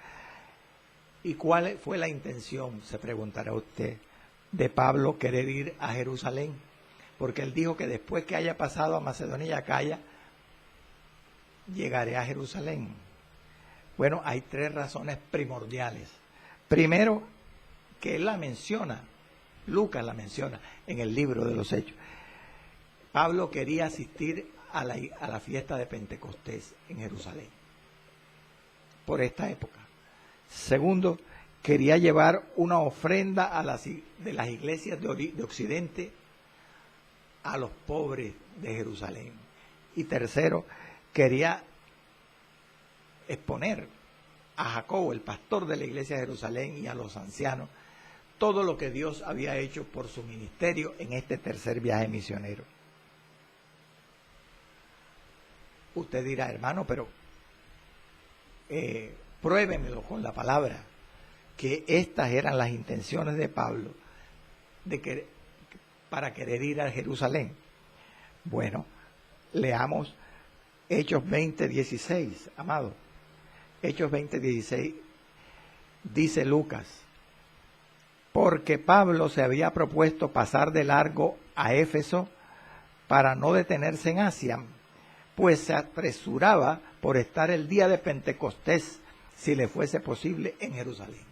¿Y cuál fue la intención, se preguntará usted, de Pablo querer ir a Jerusalén? Porque él dijo que después que haya pasado a Macedonia y Acaya, llegaré a Jerusalén. Bueno, hay tres razones primordiales. Primero, que él la menciona, Lucas la menciona en el libro de los Hechos. Pablo quería asistir a la fiesta de Pentecostés en Jerusalén, por esta época. Segundo, quería llevar una ofrenda de las iglesias de Occidente a los pobres de Jerusalén. Y tercero, quería exponer a Jacobo, el pastor de la iglesia de Jerusalén, y a los ancianos, todo lo que Dios había hecho por su ministerio en este tercer viaje misionero. Usted dirá, hermano, pero pruébemelo con la palabra, que estas eran las intenciones de Pablo para querer ir a Jerusalén. Bueno, leamos Hechos 20:16, amado. Hechos 20:16, dice Lucas: porque Pablo se había propuesto pasar de largo a Éfeso para no detenerse en Asia, pues se apresuraba por estar el día de Pentecostés, si le fuese posible, en Jerusalén.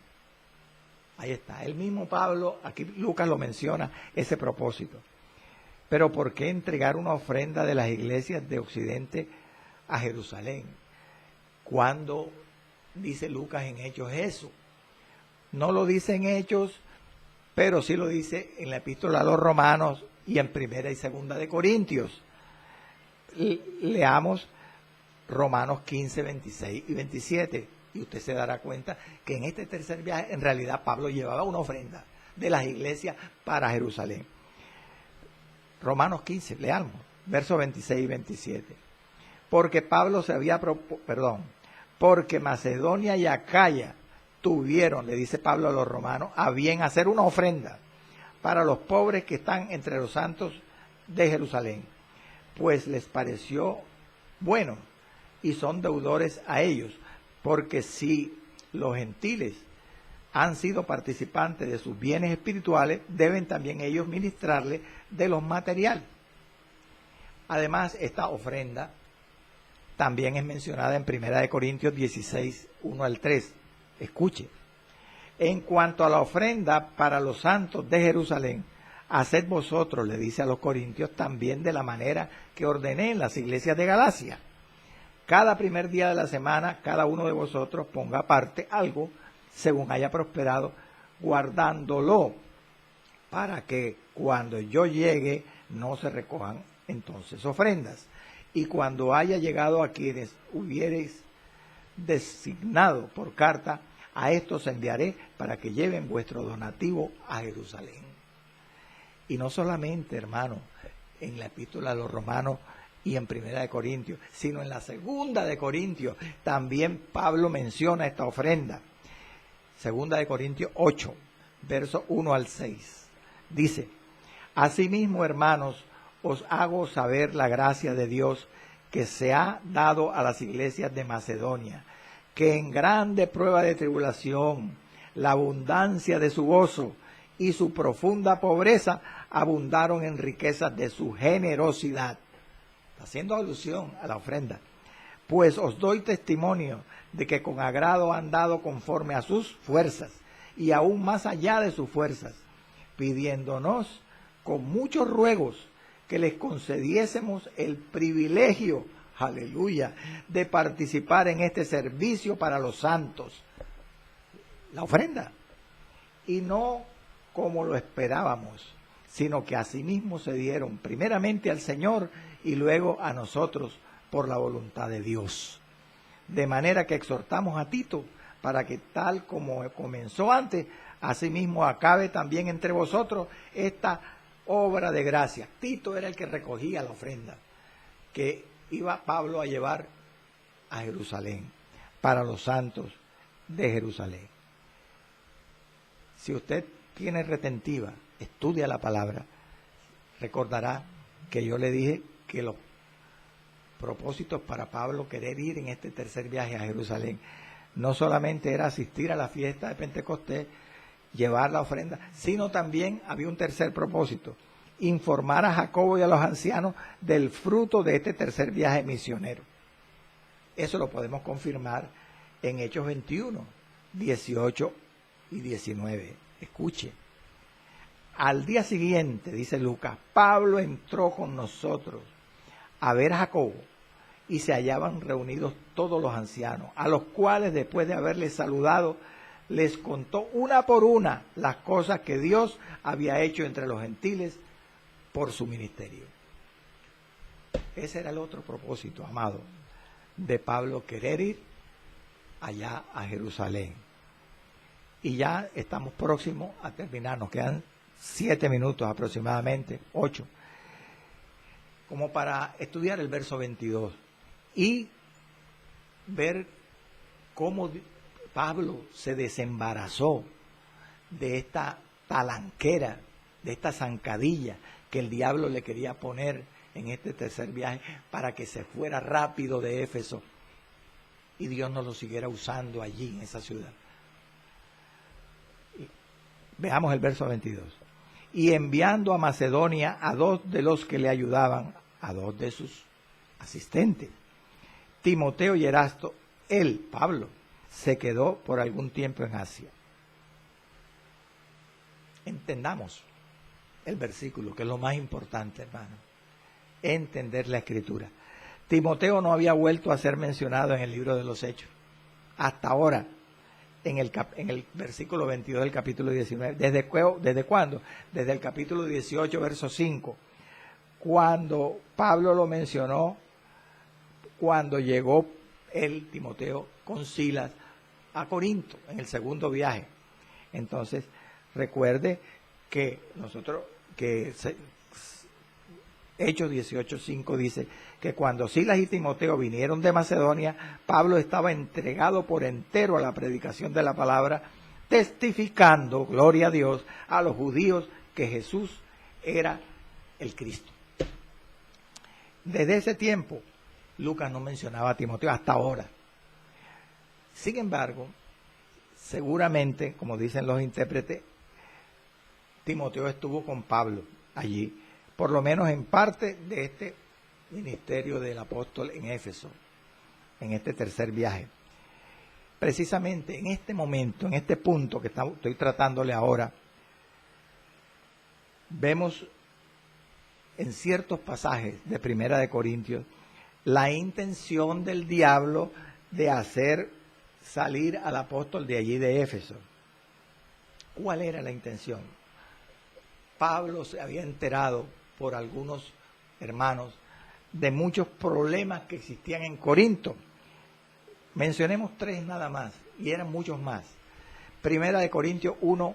Ahí está, el mismo Pablo, aquí Lucas lo menciona, ese propósito. Pero ¿por qué entregar una ofrenda de las iglesias de Occidente a Jerusalén? ¿Cuándo dice Lucas en Hechos eso? No lo dice en Hechos, pero sí lo dice en la epístola a los Romanos y en Primera y Segunda de Corintios. Leamos Romanos 15, 26 y 27, y usted se dará cuenta que en este tercer viaje en realidad Pablo llevaba una ofrenda de las iglesias para Jerusalén. Romanos 15, leamos, versos 26 y 27. Porque Pablo se había porque Macedonia y Acaya tuvieron, le dice Pablo a los romanos, a bien hacer una ofrenda para los pobres que están entre los santos de Jerusalén, pues les pareció bueno y son deudores a ellos, porque si los gentiles han sido participantes de sus bienes espirituales, deben también ellos ministrarles de los materiales. Además, esta ofrenda también es mencionada en 1 Corintios 16, 1 al 3. Escuche. En cuanto a la ofrenda para los santos de Jerusalén, haced vosotros, le dice a los corintios, también de la manera que ordené en las iglesias de Galacia. Cada primer día de la semana, cada uno de vosotros ponga aparte algo, según haya prosperado, guardándolo, para que cuando yo llegue no se recojan entonces ofrendas. Y cuando haya llegado a quienes hubiereis designado por carta, a estos enviaré para que lleven vuestro donativo a Jerusalén. Y no solamente, hermano, en la epístola a los Romanos y en 1 Corintios, sino en la 2 Corintios, también Pablo menciona esta ofrenda. 2 Corintios 8, versos 1 al 6. Dice: asimismo, hermanos, os hago saber la gracia de Dios que se ha dado a las iglesias de Macedonia, que en grande prueba de tribulación, la abundancia de su gozo y su profunda pobreza abundaron en riquezas de su generosidad. Está haciendo alusión a la ofrenda. Pues os doy testimonio de que con agrado han dado conforme a sus fuerzas y aún más allá de sus fuerzas, pidiéndonos con muchos ruegos que les concediésemos el privilegio, aleluya, de participar en este servicio para los santos, la ofrenda, y no como lo esperábamos, sino que asimismo se dieron primeramente al Señor y luego a nosotros por la voluntad de Dios. De manera que exhortamos a Tito para que tal como comenzó antes, asimismo acabe también entre vosotros esta obra de gracia. Tito era el que recogía la ofrenda que iba Pablo a llevar a Jerusalén para los santos de Jerusalén. Si usted tiene retentiva, estudia la palabra, recordará que yo le dije que los propósitos para Pablo querer ir en este tercer viaje a Jerusalén no solamente era asistir a la fiesta de Pentecostés, llevar la ofrenda, sino también había un tercer propósito: informar a Jacobo y a los ancianos del fruto de este tercer viaje misionero. Eso lo podemos confirmar en Hechos 21, 18 y 19. Escuche. Al día siguiente, dice Lucas, Pablo entró con nosotros a ver a Jacobo, y se hallaban reunidos todos los ancianos, a los cuales, después de haberles saludado, les contó una por una las cosas que Dios había hecho entre los gentiles por su ministerio. Ese era el otro propósito, amado, de Pablo, querer ir allá a Jerusalén. Y ya estamos próximos a terminar, nos quedan 7 minutos aproximadamente, 8, como para estudiar el verso 22 y ver cómo Pablo se desembarazó de esta talanquera, de esta zancadilla que el diablo le quería poner en este tercer viaje para que se fuera rápido de Éfeso y Dios no lo siguiera usando allí en esa ciudad. Veamos el verso 22. Y enviando a Macedonia a 2 de los que le ayudaban, a 2 de sus asistentes, Timoteo y Erasto, él, Pablo, se quedó por algún tiempo en Asia. Entendamos el versículo, que es lo más importante, hermano. Entender la Escritura. Timoteo no había vuelto a ser mencionado en el libro de los Hechos. Hasta ahora, en el versículo 22 del capítulo 19. ¿Desde cuándo? Desde el capítulo 18, verso 5. Cuando Pablo lo mencionó, cuando llegó él, Timoteo, con Silas a Corinto, en el segundo viaje. Entonces, recuerde que Hechos 18:5 dice que cuando Silas y Timoteo vinieron de Macedonia, Pablo estaba entregado por entero a la predicación de la palabra, testificando, gloria a Dios, a los judíos que Jesús era el Cristo. Desde ese tiempo, Lucas no mencionaba a Timoteo hasta ahora. Sin embargo, seguramente, como dicen los intérpretes, Timoteo estuvo con Pablo allí, por lo menos en parte de este ministerio del apóstol en Éfeso, en este tercer viaje. Precisamente en este momento, en este punto que estoy tratándole ahora, vemos en ciertos pasajes de Primera de Corintios la intención del diablo de hacer salir al apóstol de allí de Éfeso. ¿Cuál era la intención? Pablo se había enterado por algunos hermanos de muchos problemas que existían en Corinto. Mencionemos 3 nada más, y eran muchos más. Primera de Corintios 1,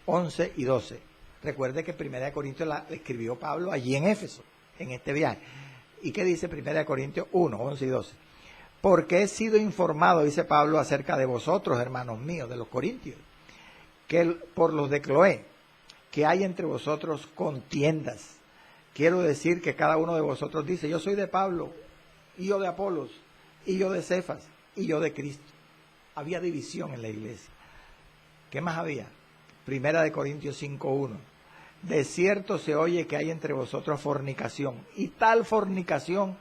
11 y 12. Recuerde que Primera de Corintios la escribió Pablo allí en Éfeso, en este viaje. ¿Y qué dice Primera de Corintios 1, 11 y 12? Porque he sido informado, dice Pablo, acerca de vosotros, hermanos míos, de los corintios, que por los de Cloé, que hay entre vosotros contiendas. Quiero decir que cada uno de vosotros dice, yo soy de Pablo, y yo de Apolos, y yo de Cefas, y yo de Cristo. Había división en la iglesia. ¿Qué más había? Primera de Corintios 5:1. De cierto se oye que hay entre vosotros fornicación, y tal fornicación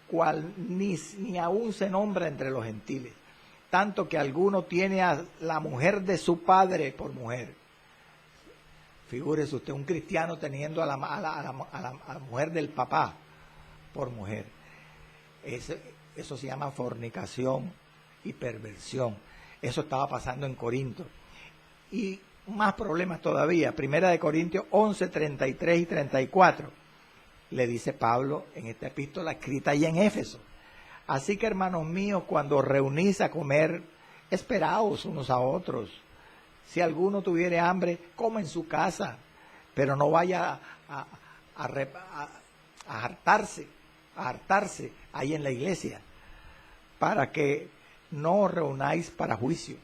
cual ni aún se nombra entre los gentiles, tanto que alguno tiene a la mujer de su padre por mujer. Figúrese usted, un cristiano teniendo a la mujer del papá por mujer. Eso se llama fornicación y perversión. Eso estaba pasando en Corinto. Y más problemas todavía. Primera de Corintios 11, 33 y 34. Le dice Pablo en esta epístola escrita allá en Éfeso. Así que, hermanos míos, cuando os reunís a comer, esperaos unos a otros. Si alguno tuviere hambre, coma en su casa, pero no vaya a hartarse ahí en la iglesia, para que no os reunáis para juicio.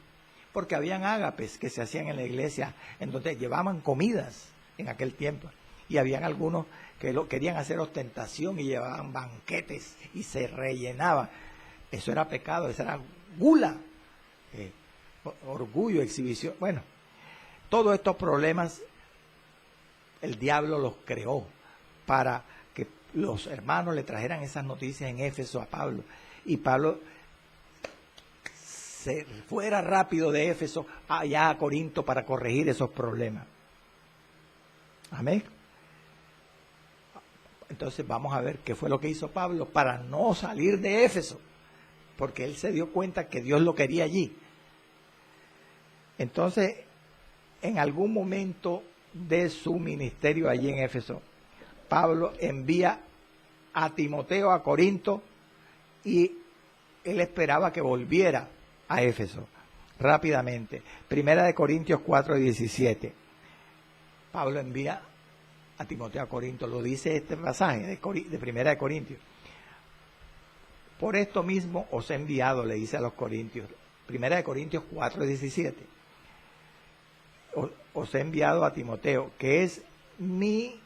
Porque habían ágapes que se hacían en la iglesia, en donde llevaban comidas en aquel tiempo. Y habían algunos que querían hacer ostentación y llevaban banquetes y se rellenaban. Eso era pecado, eso era gula. Orgullo, exhibición. Bueno, todos estos problemas el diablo los creó para que los hermanos le trajeran esas noticias en Éfeso a Pablo, y Pablo se fuera rápido de Éfeso allá a Corinto para corregir esos problemas. Amén. Entonces vamos a ver qué fue lo que hizo Pablo para no salir de Éfeso, porque él se dio cuenta que Dios lo quería allí. Entonces, en algún momento de su ministerio allí en Éfeso, Pablo envía a Timoteo a Corinto y él esperaba que volviera a Éfeso. Rápidamente, Primera de Corintios 4:17. Pablo envía a Timoteo a Corinto, lo dice este pasaje de Primera de Corintios. Por esto mismo os he enviado, le dice a los corintios, Primera de Corintios 4:17. Os he enviado a Timoteo, que es mi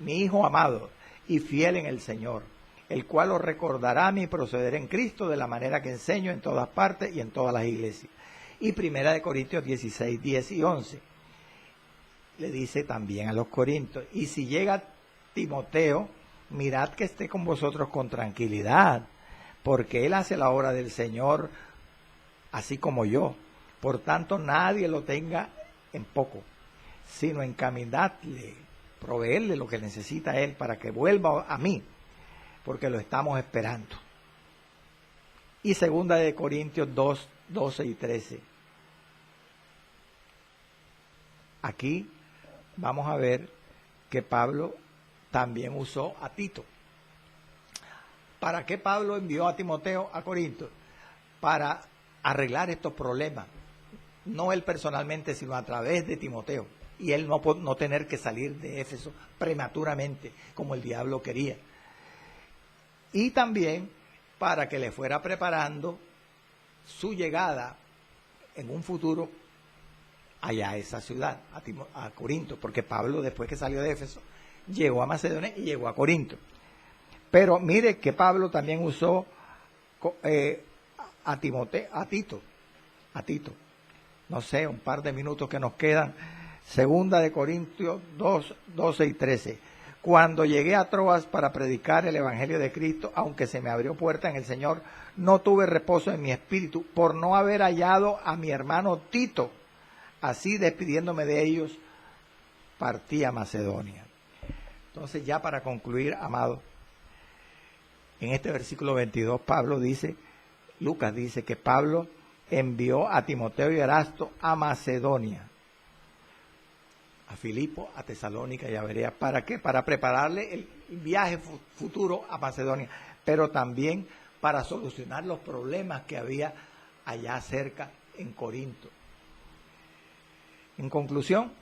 hijo amado y fiel en el Señor, el cual os recordará mi proceder en Cristo de la manera que enseño en todas partes y en todas las iglesias. Y Primera de Corintios 16, 10 y 11. Le dice también a los corintios, y si llega Timoteo, mirad que esté con vosotros con tranquilidad, porque él hace la obra del Señor, así como yo. Por tanto, nadie lo tenga en poco, sino encaminadle, proveerle lo que necesita él para que vuelva a mí, porque lo estamos esperando. Y Segunda de Corintios 2, 12 y 13. Aquí vamos a ver que Pablo también usó a Tito. ¿Para qué Pablo envió a Timoteo a Corinto? Para arreglar estos problemas. No él personalmente, sino a través de Timoteo. Y él no tener que salir de Éfeso prematuramente, como el diablo quería. Y también para que le fuera preparando su llegada en un futuro allá a esa ciudad, a Corinto. Porque Pablo, después que salió de Éfeso, llegó a Macedonia y llegó a Corinto. Pero mire que Pablo también usó a Tito. No sé, un par de minutos que nos quedan. Segunda de Corintios 2, 12 y 13. Cuando llegué a Troas para predicar el Evangelio de Cristo, aunque se me abrió puerta en el Señor, no tuve reposo en mi espíritu por no haber hallado a mi hermano Tito. Así, despidiéndome de ellos, partí a Macedonia. Entonces, ya para concluir, amado, en este versículo 22, Lucas dice que Pablo envió a Timoteo y Erasto a Macedonia, a Filipo, a Tesalónica y a Berea. ¿Para qué? Para prepararle el viaje futuro a Macedonia, pero también para solucionar los problemas que había allá cerca en Corinto. En conclusión,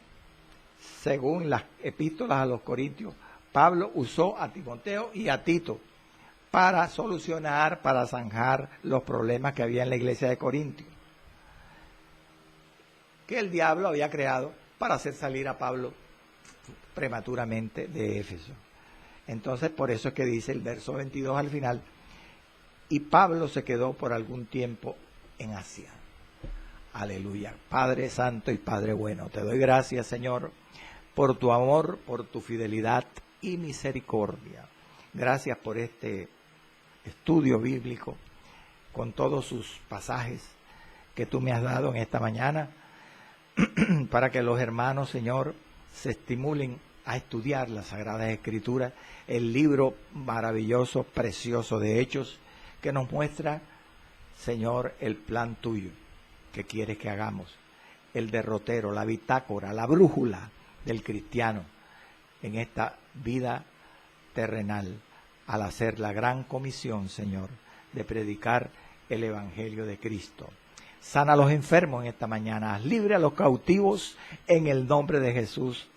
según las epístolas a los Corintios, Pablo usó a Timoteo y a Tito para solucionar, para zanjar los problemas que había en la iglesia de Corinto, que el diablo había creado para hacer salir a Pablo prematuramente de Éfeso. Entonces, por eso es que dice el verso 22 al final, y Pablo se quedó por algún tiempo en Asia. Aleluya. Padre Santo y Padre Bueno, te doy gracias, Señor, por tu amor, por tu fidelidad y misericordia. Gracias por este estudio bíblico con todos sus pasajes que tú me has dado en esta mañana, para que los hermanos, Señor, se estimulen a estudiar las Sagradas Escrituras, el libro maravilloso, precioso de Hechos, que nos muestra, Señor, el plan tuyo que quieres que hagamos, el derrotero, la bitácora, la brújula del cristiano en esta vida terrenal, al hacer la gran comisión, Señor, de predicar el Evangelio de Cristo. Sana a los enfermos en esta mañana, haz libre a los cautivos en el nombre de Jesús.